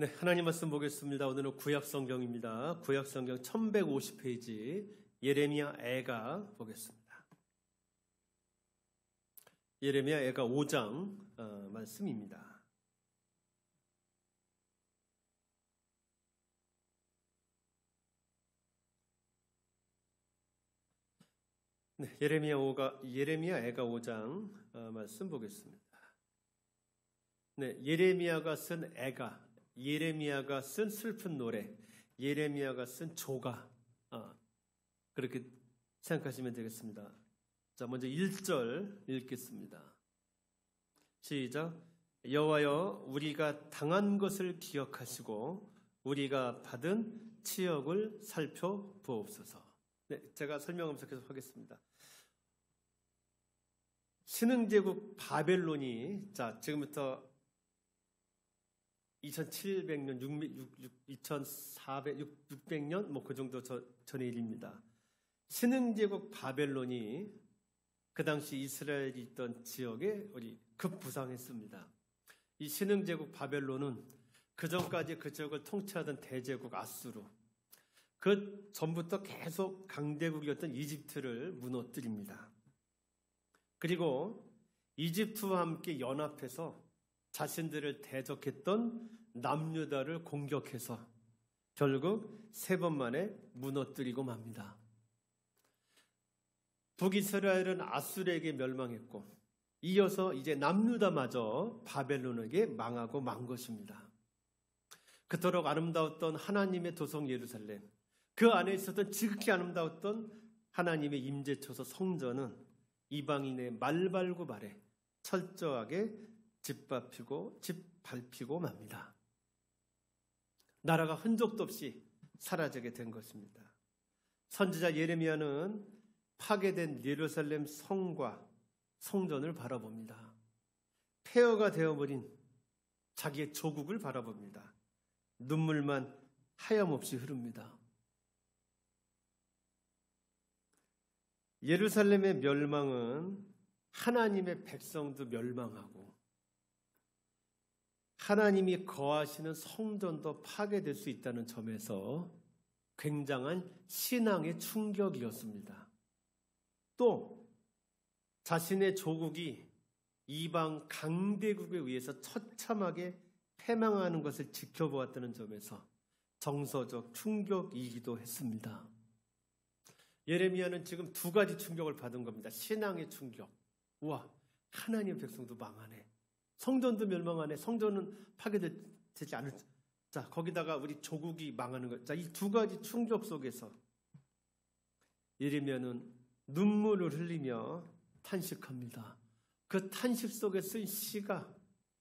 네, 하나님 말씀 보겠습니다. 오늘은 구약성경입니다. 구약성경 1150페이지 예레미야 애가 보겠습니다. 예레미야 애가 5장 말씀입니다. 네, 예레미야 애가 5장 말씀 보겠습니다. 네, 예레미야가 쓴 애가, 예레미야가 쓴 슬픈 노래, 예레미야가 쓴 조가, 그렇게 생각하시면 되겠습니다. 자, 먼저 1절 읽겠습니다. 시작. 여호와여, 우리가 당한 것을 기억하시고 우리가 받은 치욕을 살펴보옵소서. 네, 제가 설명하면서 계속 하겠습니다. 신흥제국 바벨론이, 자, 지금부터 2700년, 2400년, 뭐 그 정도 전의 일입니다. 신흥제국 바벨론이 그 당시 이스라엘이 있던 지역에 급부상했습니다. 이 신흥제국 바벨론은 그 전까지 그 지역을 통치하던 대제국 아수르, 그 전부터 계속 강대국이었던 이집트를 무너뜨립니다. 그리고 이집트와 함께 연합해서 자신들을 대적했던 남유다를 공격해서 결국 3번 만에 무너뜨리고 맙니다. 북이스라엘은 아수르에게 멸망했고 이어서 이제 남유다마저 바벨론에게 망하고 만 것입니다. 그토록 아름다웠던 하나님의 도성 예루살렘, 그 안에 있었던 지극히 아름다웠던 하나님의 임재처소 성전은 이방인의 말발굽 아래 철저하게 짓밟히고 맙니다. 나라가 흔적도 없이 사라지게 된 것입니다. 선지자 예레미야는 파괴된 예루살렘 성과 성전을 바라봅니다. 폐허가 되어버린 자기의 조국을 바라봅니다. 눈물만 하염없이 흐릅니다. 예루살렘의 멸망은 하나님의 백성도 멸망하고 하나님이 거하시는 성전도 파괴될 수 있다는 점에서 굉장한 신앙의 충격이었습니다. 또 자신의 조국이 이방 강대국에 의해서 처참하게 패망하는 것을 지켜보았다는 점에서 정서적 충격이기도 했습니다. 예레미야는 지금 2가지 충격을 받은 겁니다. 신앙의 충격. 우와, 하나님의 백성도 망하네. 성전도 멸망하네. 성전은 파괴되지 않을. 자, 거기다가 우리 조국이 망하는 것. 자, 이 2가지 충격 속에서 예레미야는 눈물을 흘리며 탄식합니다. 그 탄식 속에 쓴 시가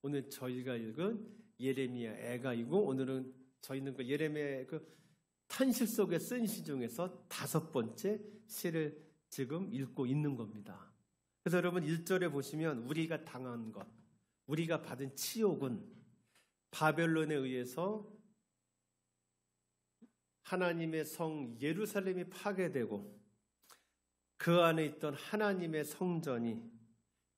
오늘 저희가 읽은 예레미야 애가이고, 오늘은 저희는 그 예레미야의 그 탄식 속에 쓴 시 중에서 5번째 시를 지금 읽고 있는 겁니다. 그래서 여러분 1절에 보시면 우리가 당한 것, 우리가 받은 치욕은 바벨론에 의해서 하나님의 성 예루살렘이 파괴되고 그 안에 있던 하나님의 성전이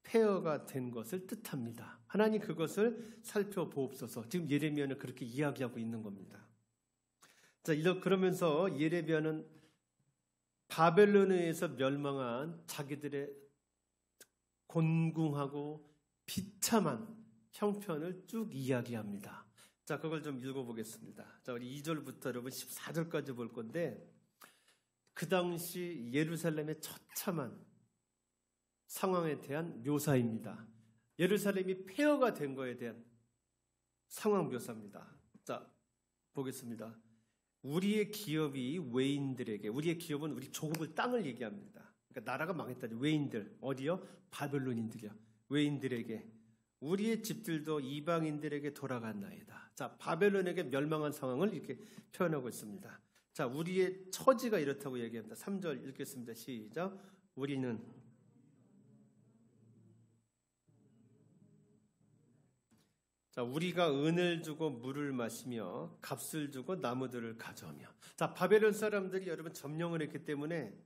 폐허가 된 것을 뜻합니다. 하나님 그것을 살펴보옵소서. 지금 예레미야는 그렇게 이야기하고 있는 겁니다. 자, 그러면서 예레미야는 바벨론에 의해서 멸망한 자기들의 곤궁하고 비참한 형편을 쭉 이야기합니다. 자, 그걸 좀 읽어보겠습니다. 자, 우리 2절부터 여러분 14절까지 볼 건데, 그 당시 예루살렘의 처참한 상황에 대한 묘사입니다. 예루살렘이 폐허가 된 거에 대한 상황 묘사입니다. 자, 보겠습니다. 우리의 기업이 외인들에게, 우리의 기업은 우리 조국을 땅을 얘기합니다. 그러니까 나라가 망했다죠. 외인들, 어디요? 바벨론인들이요. 외인들에게, 우리의 집들도 이방인들에게 돌아갔나이다. 자, 바벨론에게 멸망한 상황을 이렇게 표현하고 있습니다. 자, 우리의 처지가 이렇다고 얘기합니다. 3절 읽겠습니다. 시작. 우리는 자, 우리가 은을 주고 물을 마시며 값을 주고 나무들을 가져오며. 자, 바벨론 사람들이 여러분 점령을 했기 때문에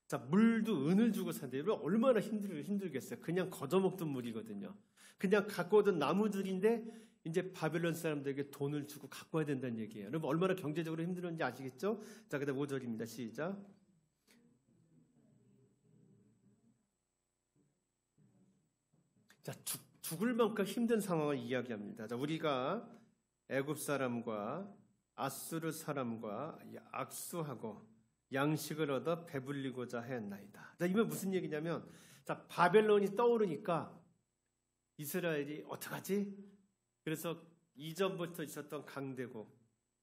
자, 물도 은을 주고 산대요. 얼마나 힘들겠어요. 그냥 걷어먹던 물이거든요. 그냥 갖고 오던 나무들인데 이제 바벨론 사람들에게 돈을 주고 갖고 와야 된다는 얘기예요. 여러분 얼마나 경제적으로 힘들었는지 아시겠죠? 자, 그다음 5절입니다. 시작. 자, 죽을 만큼 힘든 상황을 이야기합니다. 자, 우리가 애굽 사람과 아수르 사람과 악수하고 양식을 얻어 배불리고자 했나이다. 자, 이건 무슨 얘기냐면, 자, 바벨론이 떠오르니까 이스라엘이 어떡하지? 그래서 이전부터 있었던 강대국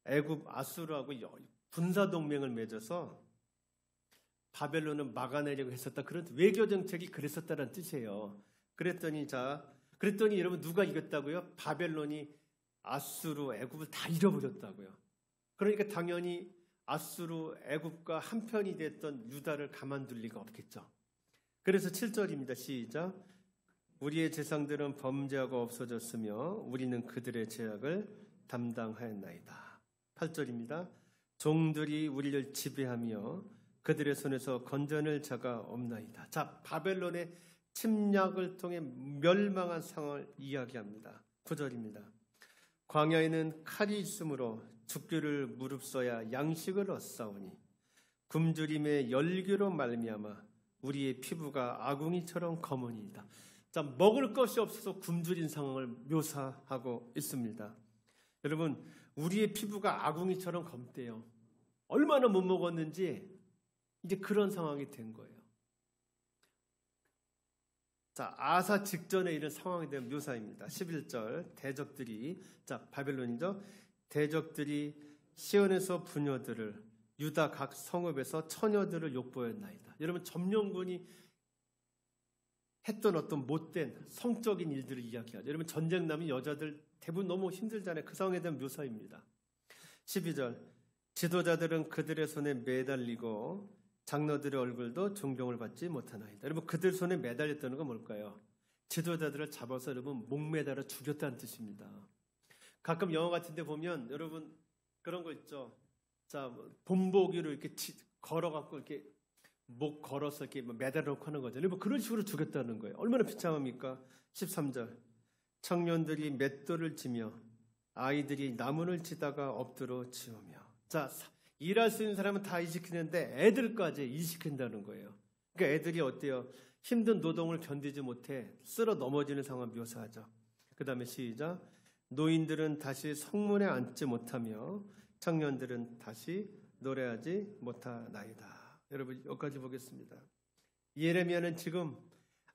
애굽 아수르하고 군사 동맹을 맺어서 바벨론을 막아내려고 했었다. 그런 외교 정책이 그랬었다는 뜻이에요. 그랬더니 여러분 누가 이겼다고요? 바벨론이 아수르, 애굽을 다 잃어버렸다고요. 그러니까 당연히 아수르, 애굽과 한편이 됐던 유다를 가만둘 리가 없겠죠. 그래서 7절입니다. 시작. 우리의 제상들은 범죄하고 없어졌으며 우리는 그들의 죄악을 담당하였나이다. 8절입니다. 종들이 우리를 지배하며 그들의 손에서 건져낼 자가 없나이다. 자, 바벨론의 침략을 통해 멸망한 상황을 이야기합니다. 9절입니다. 광야에는 칼이 있으므로 죽기를 무릅써야 양식을 얻사오니 굶주림의 열기로 말미암아 우리의 피부가 아궁이처럼 검으니이다. 자, 먹을 것이 없어서 굶주린 상황을 묘사하고 있습니다. 여러분, 우리의 피부가 아궁이처럼 검대요. 얼마나 못 먹었는지 이제 그런 상황이 된 거예요. 자, 아사 직전에 이런 상황에 대한 묘사입니다. 11절 대적들이, 자, 바벨론이죠. 대적들이 시온에서 부녀들을, 유다 각 성읍에서 처녀들을 욕보였나이다. 여러분, 점령군이 했던 어떤 못된 성적인 일들을 이야기하죠. 여러분, 전쟁 나면 여자들 대부분 너무 힘들잖아요. 그 상황에 대한 묘사입니다. 12절 지도자들은 그들의 손에 매달리고 장로들의 얼굴도 존경을 받지 못하나이다. 여러분, 그들 손에 매달렸다는 건 뭘까요? 지도자들을 잡아서 여러분 목매달아 죽였다는 뜻입니다. 가끔 영화 같은 데 보면 여러분 그런 거 있죠. 자, 본보기로 이렇게 걸어갖고 이렇게 목 걸어서 이렇게 매달아 놓고 하는 거죠. 여러분, 그런 식으로 죽였다는 거예요. 얼마나 비참합니까? 13절 청년들이 맷돌을 지며 아이들이 나무를 치다가 엎드려 지우며. 자, 일할 수 있는 사람은 다 일시키는데 애들까지 일시킨다는 거예요. 그러니까 애들이 어때요? 힘든 노동을 견디지 못해 쓸어 넘어지는 상황을 묘사하죠. 그 다음에 시작. 노인들은 다시 성문에 앉지 못하며 청년들은 다시 노래하지 못하나이다. 여러분, 여기까지 보겠습니다. 예레미야는 지금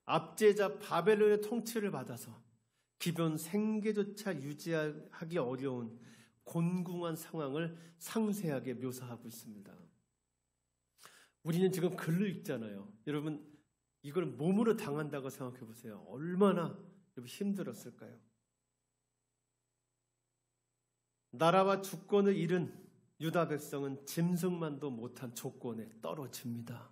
압제자 바벨론의 통치를 받아서 기존 생계조차 유지하기 어려운 곤궁한 상황을 상세하게 묘사하고 있습니다. 우리는 지금 글을 읽잖아요. 여러분, 이걸 몸으로 당한다고 생각해 보세요. 얼마나 힘들었을까요? 나라와 주권을 잃은 유다 백성은 짐승만도 못한 조건에 떨어집니다.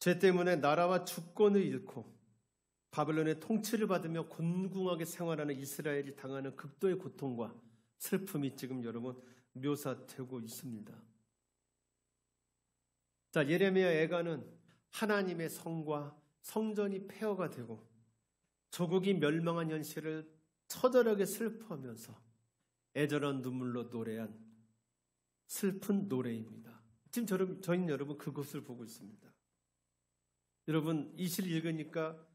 죄 때문에 나라와 주권을 잃고 바벨론의 통치를 받으며 곤궁하게 생활하는 이스라엘이 당하는 극도의 고통과 슬픔이 지금 여러분 묘사되고 있습니다. 자, 예레미야 애가는 하나님의 성과 성전이 폐허가 되고 조국이 멸망한 현실을 처절하게 슬퍼하면서 애절한 눈물로 노래한 슬픈 노래입니다. 지금 저희는 여러분 그것을 보고 있습니다. 여러분, 이 시를 읽으니까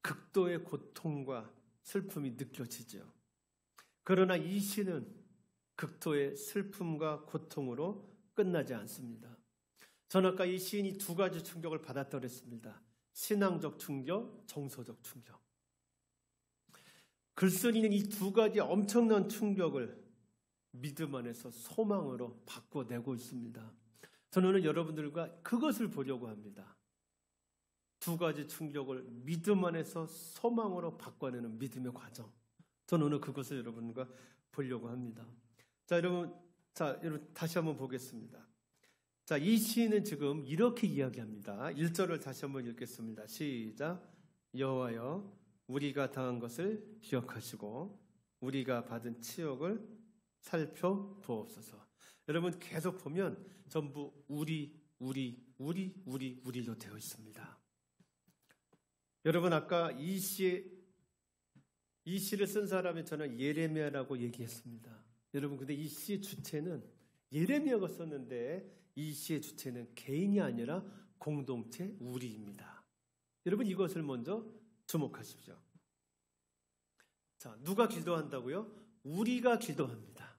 극도의 고통과 슬픔이 느껴지죠. 그러나 이 시는 극도의 슬픔과 고통으로 끝나지 않습니다. 저는 아까 이 시인이 두 가지 충격을 받았다고 했습니다. 신앙적 충격, 정서적 충격. 글쓴이는 이 두 가지 엄청난 충격을 믿음 안에서 소망으로 바꿔내고 있습니다. 저는 오늘 여러분들과 그것을 보려고 합니다. 두 가지 충격을 믿음 안에서 소망으로 바꿔내는 믿음의 과정. 저는 오늘 그것을 여러분과 보려고 합니다. 자, 여러분 다시 한번 보겠습니다. 자, 이 시인은 지금 이렇게 이야기합니다. 1절을 다시 한번 읽겠습니다. 시작. 여호와여, 우리가 당한 것을 기억하시고 우리가 받은 치욕을 살펴보옵소서. 여러분, 계속 보면 전부 우리로 되어 있습니다. 여러분, 아까 이 시의 이 시를 쓴 사람이 저는 예레미야라고 얘기했습니다. 여러분, 근데 이 시의 주체는 예레미야가 썼는데 이 시의 주체는 개인이 아니라 공동체 우리입니다. 여러분, 이것을 먼저 주목하십시오. 자, 누가 기도한다고요? 우리가 기도합니다.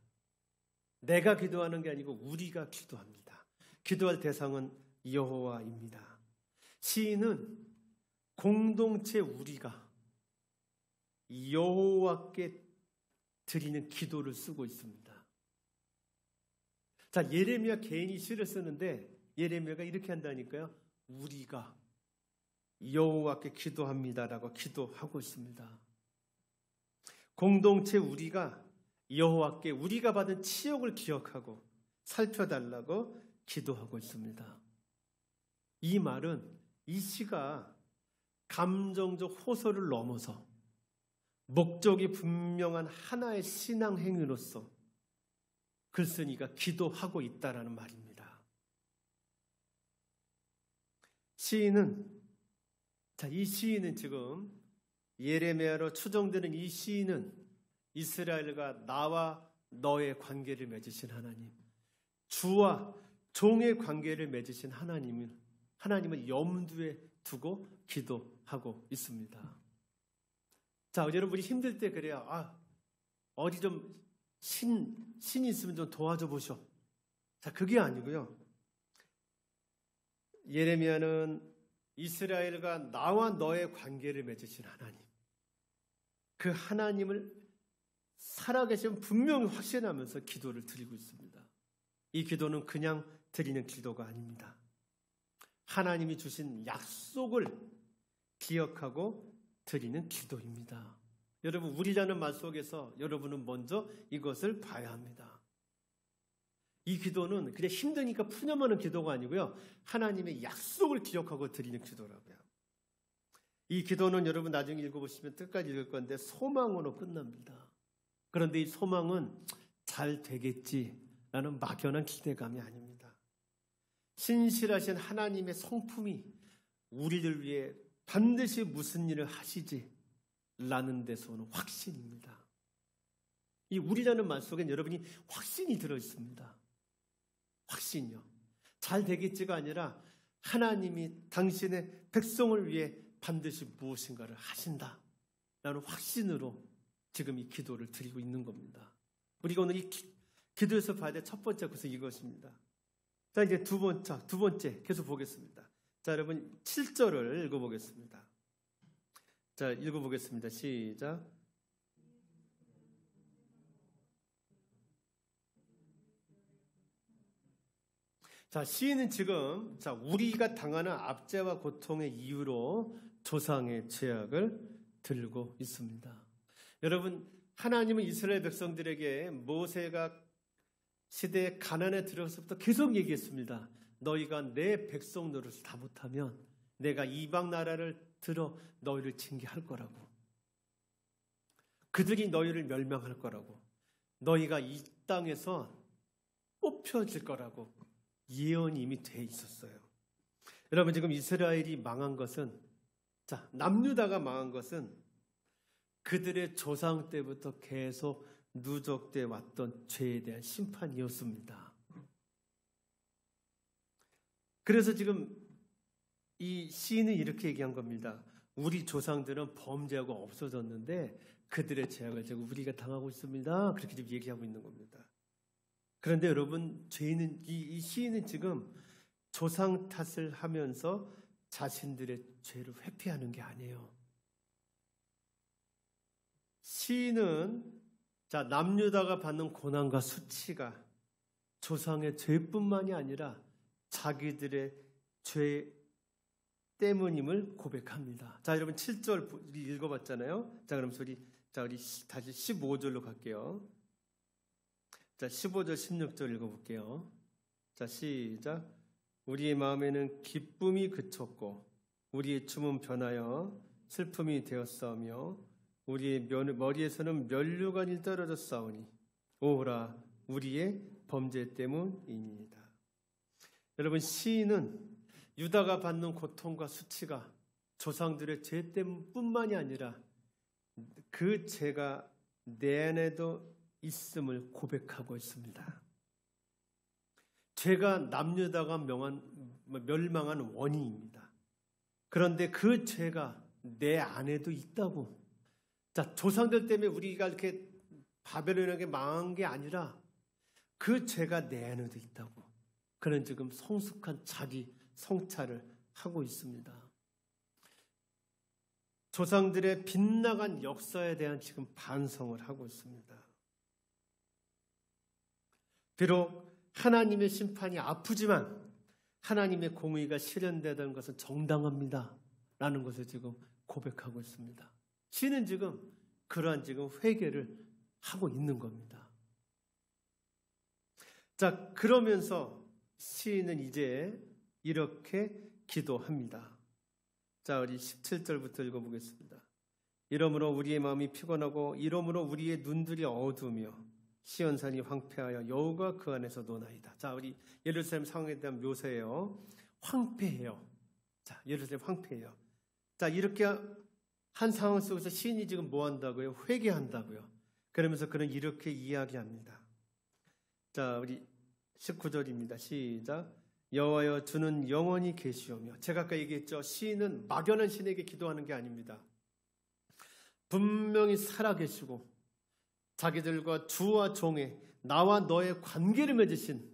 내가 기도하는 게 아니고 우리가 기도합니다. 기도할 대상은 여호와입니다. 시인은 공동체 우리가 여호와께 드리는 기도를 쓰고 있습니다. 자, 예레미야 개인이 시를 쓰는데 예레미야가 이렇게 한다니까요. 우리가 여호와께 기도합니다라고 기도하고 있습니다. 공동체 우리가 여호와께 우리가 받은 치욕을 기억하고 살펴달라고 기도하고 있습니다. 이 말은 이 시가 감정적 호소를 넘어서 목적이 분명한 하나의 신앙 행위로서 글쓴이가 기도하고 있다라는 말입니다. 이 시인은 지금 예레미야로 추정되는 이 시인은 이스라엘과 나와 너의 관계를 맺으신 하나님, 주와 종의 관계를 맺으신 하나님을 염두에 두고 기도하고 있습니다. 자, 여러분이 힘들 때 그래요. 어디 좀 신이 있으면 좀 도와줘 보셔. 자, 그게 아니고요. 예레미야는 이스라엘과 나와 너의 관계를 맺으신 하나님, 그 하나님을 살아계신 분명히 확신하면서 기도를 드리고 있습니다. 이 기도는 그냥 드리는 기도가 아닙니다. 하나님이 주신 약속을 기억하고 드리는 기도입니다. 여러분, 우리라는 말 속에서 여러분은 먼저 이것을 봐야 합니다. 이 기도는 그냥 힘드니까 푸념하는 기도가 아니고요. 하나님의 약속을 기억하고 드리는 기도라고요. 이 기도는 여러분 나중에 읽어보시면 끝까지 읽을 건데 소망으로 끝납니다. 그런데 이 소망은 잘 되겠지라는 막연한 기대감이 아닙니다. 신실하신 하나님의 성품이 우리를 위해 반드시 무슨 일을 하시지라는 데서 오는 확신입니다. 이 우리라는 말 속엔 여러분이 확신이 들어있습니다. 확신이요. 잘 되겠지가 아니라 하나님이 당신의 백성을 위해 반드시 무엇인가를 하신다라는 확신으로 지금 이 기도를 드리고 있는 겁니다. 우리가 오늘 이 기도에서 봐야 될 첫 번째 것은 이것입니다. 자, 이제 두 번째 계속 보겠습니다. 자, 여러분 7절을 읽어보겠습니다. 자, 읽어보겠습니다. 시작. 자, 시인은 지금 우리가 당하는 압제와 고통의 이유로 조상의 죄악을 들고 있습니다. 여러분, 하나님은 이스라엘 백성들에게 모세가 시대에 가난에 들어서부터 계속 얘기했습니다. 너희가 내 백성 노릇을 다 못하면 내가 이방 나라를 들어 너희를 징계할 거라고. 그들이 너희를 멸망할 거라고. 너희가 이 땅에서 뽑혀질 거라고 예언이 이미 돼 있었어요. 여러분, 지금 이스라엘이 망한 것은, 남유다가 망한 것은 그들의 조상 때부터 계속 누적돼 왔던 죄에 대한 심판이었습니다. 그래서 지금 이 시인은 이렇게 얘기한 겁니다. 우리 조상들은 범죄하고 없어졌는데 그들의 죄악을 지금 우리가 당하고 있습니다. 그렇게 지금 얘기하고 있는 겁니다. 그런데 여러분, 이 시인은 지금 조상 탓을 하면서 자신들의 죄를 회피하는 게 아니에요. 시인은 남유다가 받는 고난과 수치가 조상의 죄뿐만이 아니라 자기들의 죄 때문임을 고백합니다. 자, 여러분 7절 읽어봤잖아요. 자, 그럼 우리 다시 15절로 갈게요. 자, 15절, 16절 읽어볼게요. 자, 시작. 우리의 마음에는 기쁨이 그쳤고 우리의 춤은 변하여 슬픔이 되었사오며 우리의 머리에서는 면류관이 떨어졌사오니 오호라 우리의 범죄 때문이니이다. 여러분, 시인은 유다가 받는 고통과 수치가 조상들의 죄 때문뿐만이 아니라 그 죄가 내 안에도 있음을 고백하고 있습니다. 죄가 남유다가 멸망한 원인입니다. 그런데 그 죄가 내 안에도 있다고. 자, 조상들 때문에 우리가 이렇게 바벨론에게 망한 게 아니라 그 죄가 내 안에도 있다고. 그는 지금 성숙한 자기 성찰을 하고 있습니다. 조상들의 빗나간 역사에 대한 지금 반성을 하고 있습니다. 비록 하나님의 심판이 아프지만 하나님의 공의가 실현되던 것은 정당합니다. 라는 것을 지금 고백하고 있습니다. 시는 지금 그러한 지금 회개를 하고 있는 겁니다. 자, 그러면서 시인은 이제 이렇게 기도합니다. 자, 우리 17절부터 읽어보겠습니다. 이러므로 우리의 마음이 피곤하고 이러므로 우리의 눈들이 어두우며 시온산이 황폐하여 여호가 그 안에서 노나이다. 자, 우리 예루살렘 상황에 대한 묘사예요. 황폐해요. 자, 예루살렘 황폐해요. 자, 이렇게 한 상황 속에서 시인이 지금 뭐 한다고요? 회개한다고요. 그러면서 그는 이렇게 이야기합니다. 자, 우리 19절입니다. 시작. 여호와여 주는 영원히 계시오며. 제가 아까 얘기했죠. 시인은 막연한 신에게 기도하는 게 아닙니다. 분명히 살아계시고 자기들과 주와 종의 나와 너의 관계를 맺으신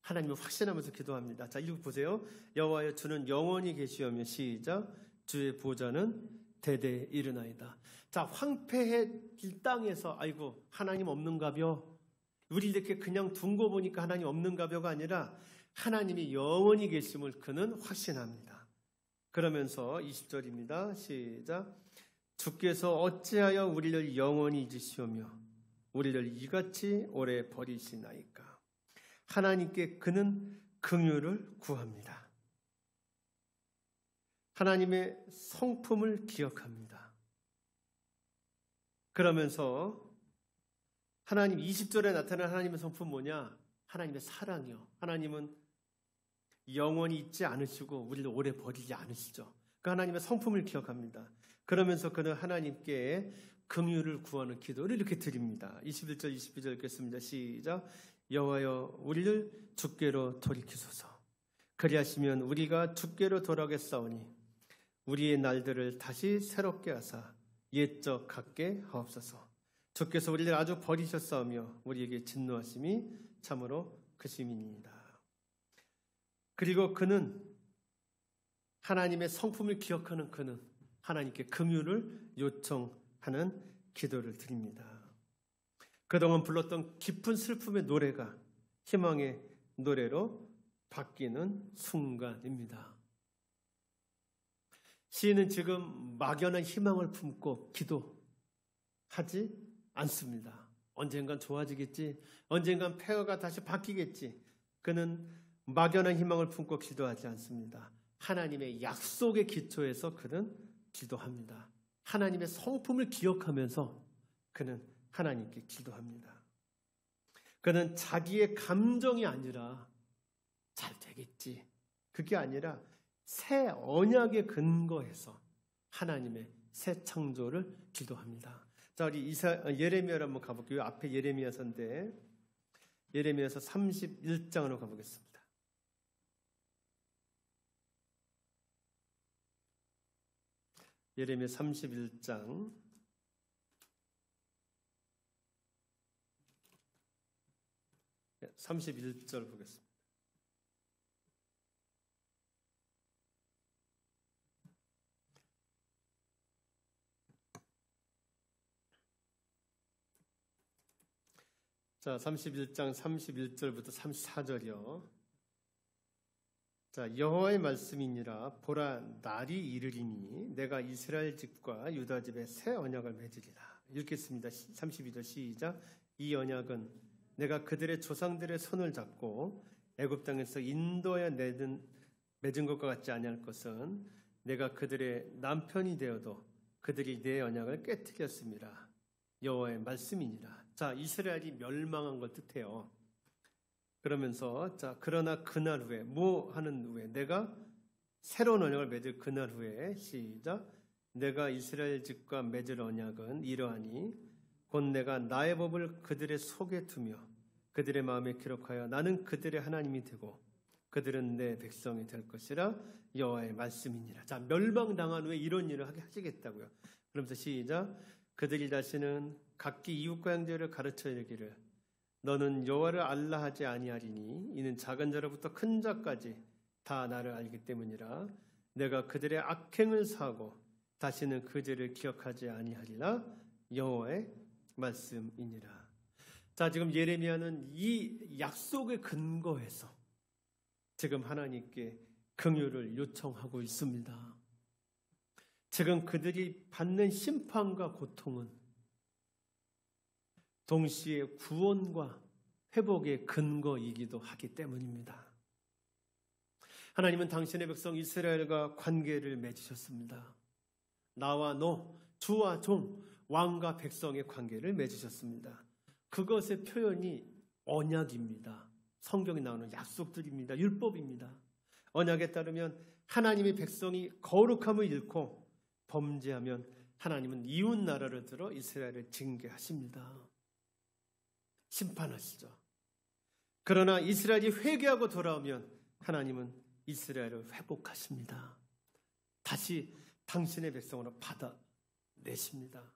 하나님을 확신하면서 기도합니다. 자, 이거 보세요. 여호와여 주는 영원히 계시오며. 시작. 주의 보좌는 대대에 이르나이다. 자, 황폐해질 땅에서 아이고 하나님 없는가벼. 우리 이렇게 그냥 둔 거 보니까 하나님 없는가벼가 아니라 하나님이 영원히 계심을 그는 확신합니다. 그러면서 20절입니다. 시작. 주께서 어찌하여 우리를 영원히 잊으시오며 우리를 이같이 오래 버리시나이까. 하나님께 그는 긍휼을 구합니다. 하나님의 성품을 기억합니다. 그러면서 하나님 20절에 나타난 하나님의 성품 뭐냐? 하나님의 사랑이요. 하나님은 영원히 잊지 않으시고 우리를 오래 버리지 않으시죠. 그 하나님의 성품을 기억합니다. 그러면서 그는 하나님께 긍휼을 구하는 기도를 이렇게 드립니다. 21절 22절 읽겠습니다. 시작. 여호와여 우리를 주께로 돌이키소서. 그리하시면 우리가 주께로 돌아오겠사오니 우리의 날들을 다시 새롭게 하사 옛적 같게 하옵소서. 주께서 우리를 아주 버리셨사오며 우리에게 진노하심이 참으로 크심이니이다. 그리고 그는 하나님의 성품을 기억하는 그는 하나님께 긍휼을 요청하는 기도를 드립니다. 그동안 불렀던 깊은 슬픔의 노래가 희망의 노래로 바뀌는 순간입니다. 시인은 지금 막연한 희망을 품고 기도하지 않습니다. 언젠간 좋아지겠지. 언젠간 폐허가 다시 바뀌겠지. 그는 막연한 희망을 품고 기도하지 않습니다. 하나님의 약속의 기초에서 그는 기도합니다. 하나님의 성품을 기억하면서 그는 하나님께 기도합니다. 그는 자기의 감정이 아니라 잘 되겠지. 그게 아니라 새 언약에 근거해서 하나님의 새 창조를 기도합니다. 자, 우리 예레미야로 한번 가볼게요. 앞에 예레미야서인데 예레미야서 31장으로 가보겠습니다. 예레미야 31장 31절 보겠습니다. 자, 31장 31절부터 34절이요. 자, 여호와의 말씀이니라. 보라, 날이 이르리니 내가 이스라엘 집과 유다 집에 새 언약을 맺으리라. 읽겠습니다. 32절 시작. 이 언약은 내가 그들의 조상들의 손을 잡고 애굽 땅에서 인도하여 맺은 것과 같지 아니할 것은 내가 그들의 남편이 되어도 그들이 내 언약을 깨뜨렸습니다. 여호와의 말씀이니라. 자, 이스라엘이 멸망한 걸 뜻해요. 그러면서 자, 그러나 그날 후에 뭐 하는 후에 내가 새로운 언약을 맺을 그날 후에 시작. 내가 이스라엘 집과 맺을 언약은 이러하니 곧 내가 나의 법을 그들의 속에 두며 그들의 마음에 기록하여 나는 그들의 하나님이 되고 그들은 내 백성이 될 것이라 여호와의 말씀이니라. 자, 멸망당한 후에 이런 일을 하시겠다고요. 그러면서 시작. 그들이 다시는 각기 이웃과 형제를 가르쳐 이르기를 너는 여호와를 알라 하지 아니하리니 이는 작은 자로부터 큰 자까지 다 나를 알기 때문이라. 내가 그들의 악행을 사하고 다시는 그 죄를 기억하지 아니하리라. 여호와의 말씀이니라. 자, 지금 예레미야는 이 약속의 근거에서 지금 하나님께 긍휼을 요청하고 있습니다. 지금 그들이 받는 심판과 고통은 동시에 구원과 회복의 근거이기도 하기 때문입니다. 하나님은 당신의 백성 이스라엘과 관계를 맺으셨습니다. 나와 너, 주와 종, 왕과 백성의 관계를 맺으셨습니다. 그것의 표현이 언약입니다. 성경에 나오는 약속들입니다. 율법입니다. 언약에 따르면 하나님의 백성이 거룩함을 잃고 범죄하면 하나님은 이웃 나라를 들어 이스라엘을 징계하십니다. 심판하시죠. 그러나 이스라엘이 회개하고 돌아오면 하나님은 이스라엘을 회복하십니다. 다시 당신의 백성으로 받아내십니다.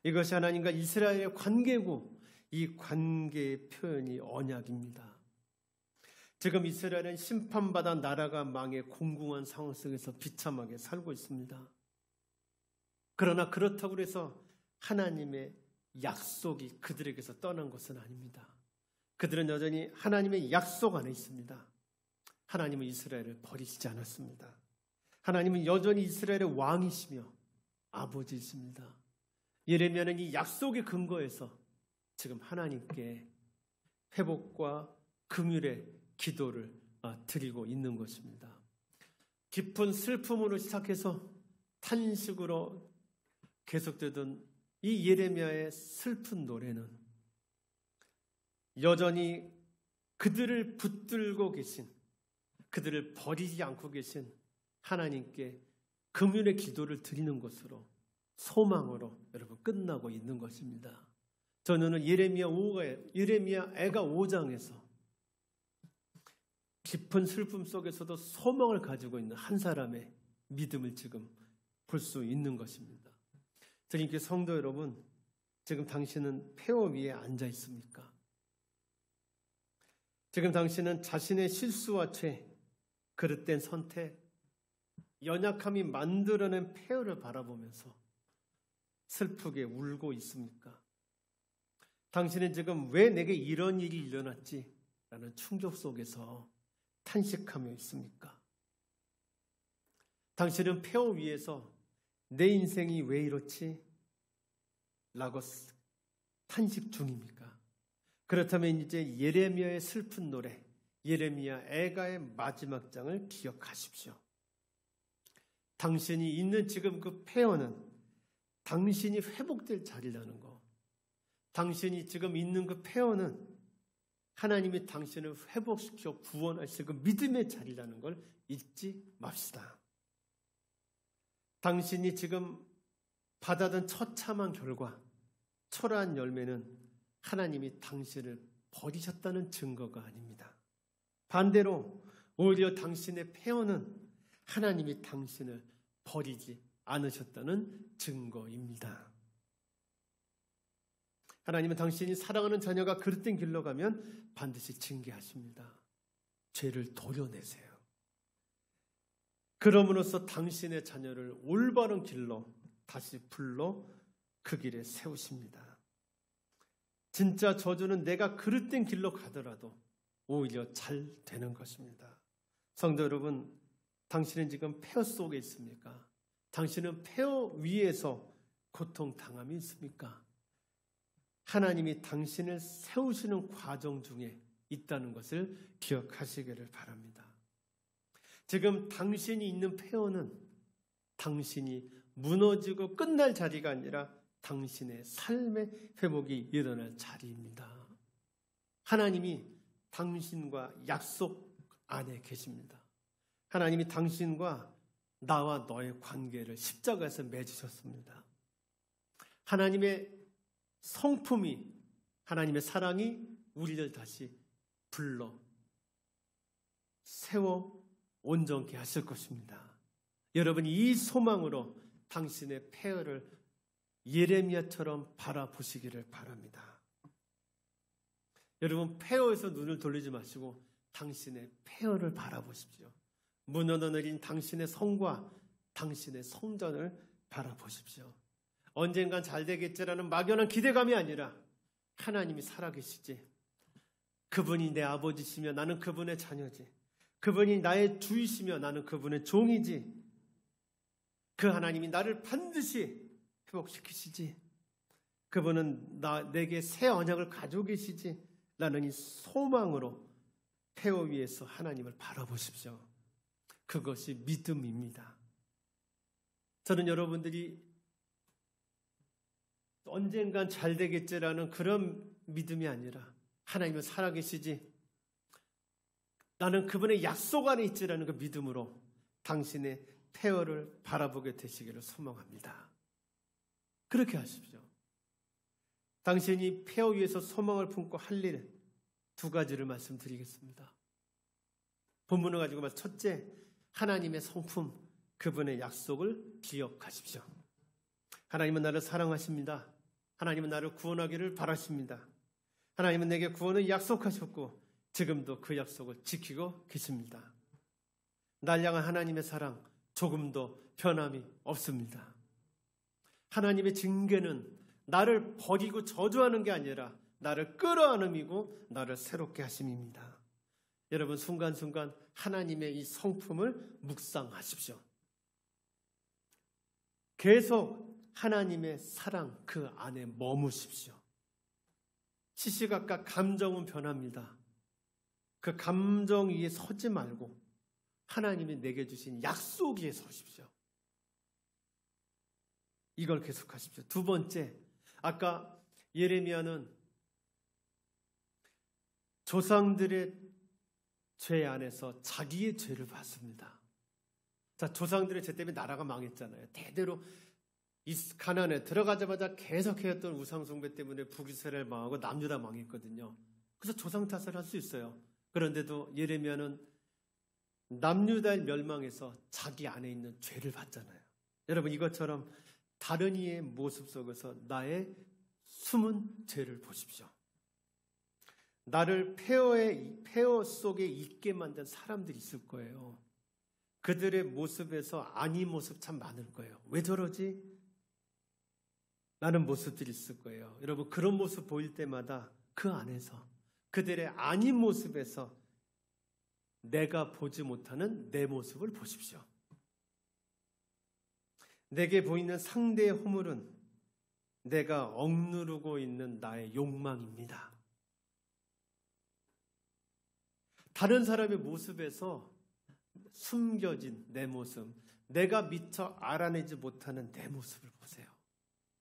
이것이 하나님과 이스라엘의 관계고 이 관계의 표현이 언약입니다. 지금 이스라엘은 심판받아 나라가 망해 공공한 상황 속에서 비참하게 살고 있습니다. 그러나 그렇다고 해서 하나님의 약속이 그들에게서 떠난 것은 아닙니다. 그들은 여전히 하나님의 약속 안에 있습니다. 하나님은 이스라엘을 버리시지 않았습니다. 하나님은 여전히 이스라엘의 왕이시며 아버지이십니다. 예레미야는 이 약속의 근거에서 지금 하나님께 회복과 긍휼의 기도를 드리고 있는 것입니다. 깊은 슬픔으로 시작해서 탄식으로 계속되던 이 예레미야의 슬픈 노래는 여전히 그들을 붙들고 계신, 그들을 버리지 않고 계신 하나님께 긍휼의 기도를 드리는 것으로, 소망으로 여러분 끝나고 있는 것입니다. 저는 예레미야 애가 5장에서 깊은 슬픔 속에서도 소망을 가지고 있는 한 사람의 믿음을 지금 볼 수 있는 것입니다. 그러니까 성도 여러분, 지금 당신은 폐허 위에 앉아 있습니까? 지금 당신은 자신의 실수와 죄, 그릇된 선택, 연약함이 만들어낸 폐허를 바라보면서 슬프게 울고 있습니까? 당신은 지금 왜 내게 이런 일이 일어났지? 라는 충격 속에서 탄식하며 있습니까? 당신은 폐허 위에서 내 인생이 왜 이렇지? 라고 탄식 중입니까? 그렇다면 이제 예레미야의 슬픈 노래, 예레미야 애가의 마지막 장을 기억하십시오. 당신이 있는 지금 그 폐허는 당신이 회복될 자리라는 거. 당신이 지금 있는 그 폐허는 하나님이 당신을 회복시켜 구원하실 그 믿음의 자리라는 걸 잊지 맙시다. 당신이 지금 받아든 처참한 결과, 초라한 열매는 하나님이 당신을 버리셨다는 증거가 아닙니다. 반대로 오히려 당신의 폐허는 하나님이 당신을 버리지 않으셨다는 증거입니다. 하나님은 당신이 사랑하는 자녀가 그릇된 길로 가면 반드시 징계하십니다. 죄를 도려내세요. 그럼으로써 당신의 자녀를 올바른 길로 다시 불러 그 길에 세우십니다. 진짜 저주는 내가 그릇된 길로 가더라도 오히려 잘 되는 것입니다. 성도 여러분, 당신은 지금 폐허 속에 있습니까? 당신은 폐허 위에서 고통당함이 있습니까? 하나님이 당신을 세우시는 과정 중에 있다는 것을 기억하시기를 바랍니다. 지금 당신이 있는 폐허는 당신이 무너지고 끝날 자리가 아니라 당신의 삶의 회복이 일어날 자리입니다. 하나님이 당신과 약속 안에 계십니다. 하나님이 당신과 나와 너의 관계를 십자가에서 맺으셨습니다. 하나님의 성품이, 하나님의 사랑이 우리를 다시 불러 세워 온전케 하실 것입니다. 여러분, 이 소망으로 당신의 폐허를 예레미야처럼 바라보시기를 바랍니다. 여러분, 폐허에서 눈을 돌리지 마시고 당신의 폐허를 바라보십시오. 무너져 내린 당신의 성과 당신의 성전을 바라보십시오. 언젠간 잘 되겠지라는 막연한 기대감이 아니라 하나님이 살아계시지, 그분이 내 아버지시며 나는 그분의 자녀지, 그분이 나의 주이시며 나는 그분의 종이지, 그 하나님이 나를 반드시 회복시키시지, 그분은 내게 새 언약을 가지고 계시지 라는 이 소망으로 폐허 위에서 하나님을 바라보십시오. 그것이 믿음입니다. 저는 여러분들이 언젠간 잘 되겠지라는 그런 믿음이 아니라 하나님은 살아계시지, 나는 그분의 약속 안에 있지라는 그 믿음으로 당신의 폐허를 바라보게 되시기를 소망합니다. 그렇게 하십시오. 당신이 폐허 위에서 소망을 품고 할 일 두 가지를 말씀드리겠습니다. 본문을 가지고 말씀, 첫째, 하나님의 성품, 그분의 약속을 기억하십시오. 하나님은 나를 사랑하십니다. 하나님은 나를 구원하기를 바라십니다. 하나님은 내게 구원을 약속하셨고 지금도 그 약속을 지키고 계십니다. 날 향한 하나님의 사랑 조금도 변함이 없습니다. 하나님의 징계는 나를 버리고 저주하는 게 아니라 나를 끌어안음이고 나를 새롭게 하심입니다. 여러분, 순간순간 하나님의 이 성품을 묵상하십시오. 계속 하나님의 사랑 그 안에 머무십시오. 시시각각 감정은 변합니다. 그 감정 위에 서지 말고 하나님이 내게 주신 약속 위에 서십시오. 이걸 계속하십시오. 두 번째, 아까 예레미야는 조상들의 죄 안에서 자기의 죄를 봤습니다. 자, 조상들의 죄 때문에 나라가 망했잖아요. 대대로 가나안에 들어가자마자 계속해왔던 우상숭배 때문에 북이스라엘 망하고 남유다 망했거든요. 그래서 조상 탓을 할 수 있어요. 그런데도 예레미야는 남유다의 멸망에서 자기 안에 있는 죄를 봤잖아요. 여러분, 이것처럼 다른 이의 모습 속에서 나의 숨은 죄를 보십시오. 나를 폐허 속에 있게 만든 사람들이 있을 거예요. 그들의 모습에서 아닌 모습 참 많을 거예요. 왜 저러지? 라는 모습들이 있을 거예요. 여러분, 그런 모습 보일 때마다 그 안에서, 그들의 아닌 모습에서 내가 보지 못하는 내 모습을 보십시오. 내게 보이는 상대의 허물은 내가 억누르고 있는 나의 욕망입니다. 다른 사람의 모습에서 숨겨진 내 모습, 내가 미처 알아내지 못하는 내 모습을 보세요.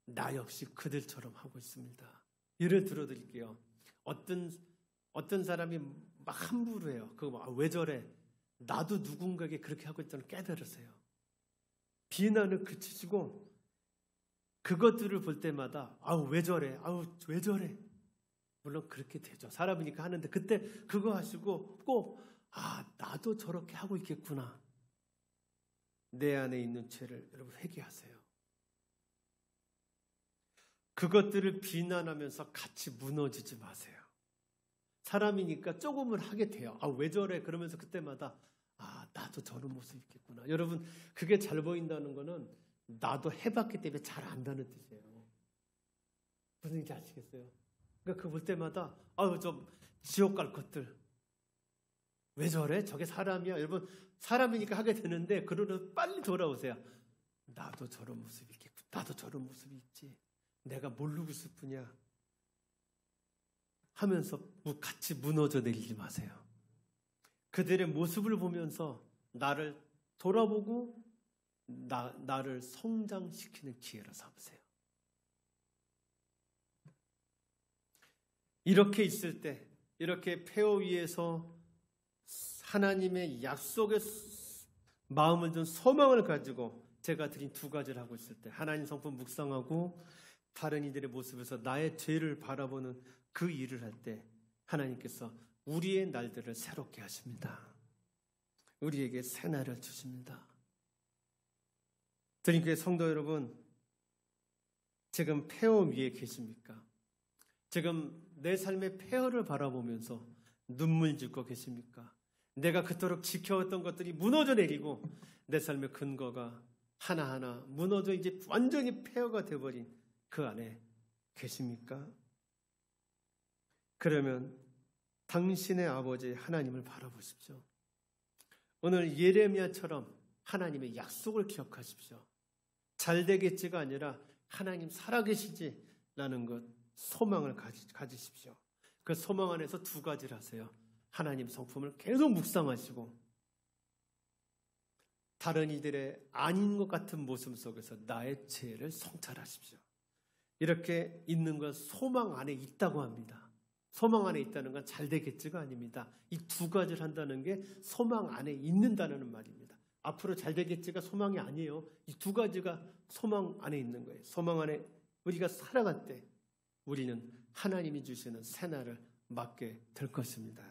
나 역시 그들처럼 하고 있습니다. 예를 들어 드릴게요. 어떤 사람이 막 함부로 해요. 왜 저래? 나도 누군가에게 그렇게 하고 있다는 깨달으세요. 비난을 그치시고 그것들을 볼 때마다 왜 저래? 왜 저래? 물론 그렇게 되죠. 사람이니까 하는데 그때 그거 하시고 꼭 나도 저렇게 하고 있겠구나. 내 안에 있는 죄를 여러분 회개하세요. 그것들을 비난하면서 같이 무너지지 마세요. 사람이니까 조금은 하게 돼요. 왜 저래? 그러면서 그때마다 나도 저런 모습이 있겠구나. 여러분, 그게 잘 보인다는 거는 나도 해봤기 때문에 잘 안다는 뜻이에요. 무슨 얘기인지 아시겠어요? 그러니까 그거 볼 때마다 좀 지옥 갈 것들. 왜 저래? 저게 사람이야. 여러분, 사람이니까 하게 되는데 그러면 빨리 돌아오세요. 나도 저런 모습이 있겠구나. 나도 저런 모습이 있지. 내가 모르고 있을 뿐이야. 하면서 같이 무너져 내리지 마세요. 그들의 모습을 보면서 나를 돌아보고 나를 성장시키는 기회로 삼으세요. 이렇게 있을 때, 이렇게 폐허 위에서 하나님의 약속에 마음을 준 소망을 가지고 제가 드린 두 가지를 하고 있을 때 하나님 성품 묵상하고 다른 이들의 모습에서 나의 죄를 바라보는 그 일을 할 때 하나님께서 우리의 날들을 새롭게 하십니다. 우리에게 새 날을 주십니다. 드림교회 성도 여러분, 지금 폐허 위에 계십니까? 지금 내 삶의 폐허를 바라보면서 눈물 짓고 계십니까? 내가 그토록 지켜왔던 것들이 무너져 내리고 내 삶의 근거가 하나하나 무너져 이제 완전히 폐허가 되어버린 그 안에 계십니까? 그러면 당신의 아버지 하나님을 바라보십시오. 오늘 예레미야처럼 하나님의 약속을 기억하십시오. 잘 되겠지가 아니라 하나님 살아계시지라는 것 소망을 가지십시오. 그 소망 안에서 두 가지를 하세요. 하나님 성품을 계속 묵상하시고 다른 이들의 아닌 것 같은 모습 속에서 나의 죄를 성찰하십시오. 이렇게 있는 건 소망 안에 있다고 합니다. 소망 안에 있다는 건 잘 되겠지가 아닙니다. 이 두 가지를 한다는 게 소망 안에 있는다는 말입니다. 앞으로 잘 되겠지가 소망이 아니에요. 이 두 가지가 소망 안에 있는 거예요. 소망 안에 우리가 살아갈 때 우리는 하나님이 주시는 새날을 맞게 될 것입니다.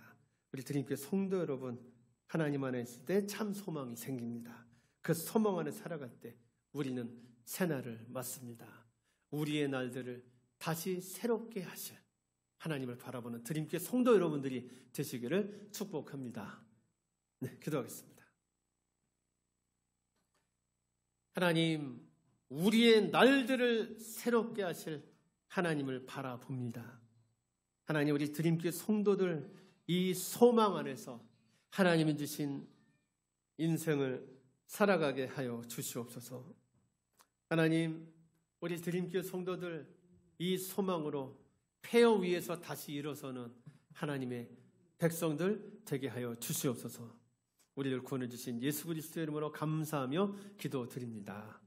우리 드림교회 성도 여러분, 하나님 안에 있을 때 참 소망이 생깁니다. 그 소망 안에 살아갈 때 우리는 새날을 맞습니다. 우리의 날들을 다시 새롭게 하실 하나님을 바라보는 드림교회 성도 여러분들이 되시기를 축복합니다. 네, 기도하겠습니다. 하나님, 우리의 날들을 새롭게 하실 하나님을 바라봅니다. 하나님, 우리 드림교회 성도들 이 소망 안에서 하나님이 주신 인생을 살아가게 하여 주시옵소서. 하나님, 우리 드림교회 성도들 이 소망으로 폐허 위에서 다시 일어서는 하나님의 백성들 되게 하여 주시옵소서. 우리를 구원해 주신 예수 그리스도의 이름으로 감사하며 기도드립니다.